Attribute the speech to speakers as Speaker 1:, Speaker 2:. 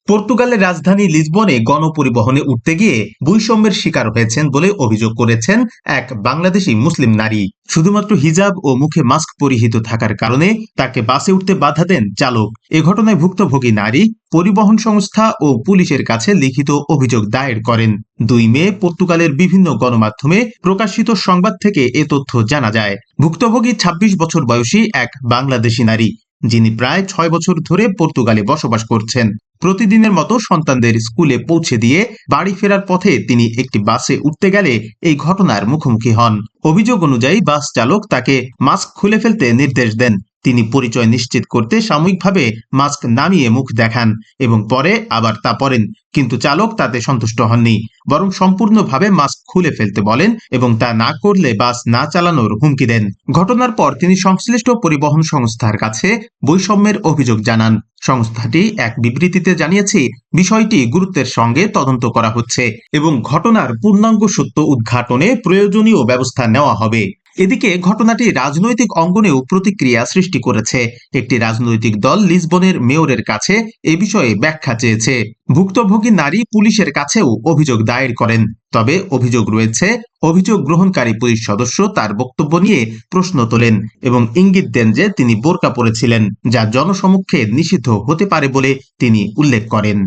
Speaker 1: পর্তুগালের রাজধানী লিসবনে গণপরিবহনে উঠতে গিয়ে বৈষম্যের শিকার হয়েছেন বলে অভিযোগ করেছেন এক বাংলাদেশি মুসলিম নারী। শুধুমাত্র হিজাব ও মুখে মাস্ক পরিহিত থাকার কারণে তাকে বাসে উঠতে বাধা দেন চালক। এ ঘটনায় ভুক্তভোগী নারী পরিবহন সংস্থা ও পুলিশের কাছে লিখিত অভিযোগ দায়ের করেন। 2 মে পর্তুগালের বিভিন্ন গণমাধ্যমে প্রকাশিত সংবাদ থেকে এ তথ্য জানা যায়। ভুক্তভোগী ২৬ বছর বয়সী এক বাংলাদেশি নারী, যিনি প্রায় 6 বছর ধরে পর্তুগালে বসবাস করছেন। প্রতিদিনের মতো সন্তানদের স্কুলে পৌঁছে দিয়ে বাড়ি ফেরার পথে তিনি একটি বাসে উঠতে গেলে এই ঘটনার মুখোমুখি হন। অভিযোগ অনুযায়ী বাস চালক তাকে মাস্ক খুলে ফেলতে নির্দেশ দেন। তিনি পরিচয় নিশ্চিত করতে সাময়িকভাবে মাস্ক নামিয়ে মুখ দেখান এবং পরে আবার তা পরেন, কিন্তু চালক তাতে সন্তুষ্ট হননি, বরং সম্পূর্ণভাবে মাস্ক খুলে ফেলতে বলেন এবং তা না করলে বাস না চালানোর হুমকি দেন। ঘটনার পর তিনি সংশ্লিষ্ট পরিবহন সংস্থার কাছে বৈষম্যের অভিযোগ জানান। সংস্থাটি এক বিবৃতিতে জানিয়েছে, বিষয়টি গুরুত্বের সঙ্গে তদন্ত করা হচ্ছে এবং ঘটনার পূর্ণাঙ্গ সত্য উদ্ঘাটনে প্রয়োজনীয় ব্যবস্থা নেওয়া হবে। এদিকে ঘটনাটি রাজনৈতিক অঙ্গনেও প্রতিক্রিয়া সৃষ্টি করেছে। একটি রাজনৈতিক দল লিসবনের মেয়রের কাছে এ বিষয়ে ব্যাখ্যা চেয়েছে। ভুক্তভোগী নারী পুলিশের কাছেও অভিযোগ দায়ের করেন। তবে অভিযোগ রয়েছে, অভিযোগ গ্রহণকারী পুলিশ সদস্য তার বক্তব্য নিয়ে প্রশ্ন তোলেন এবং ইঙ্গিত দেন যে তিনি বোরকা পরেছিলেন, যা জনসমক্ষে নিষিদ্ধ হতে পারে বলে তিনি উল্লেখ করেন।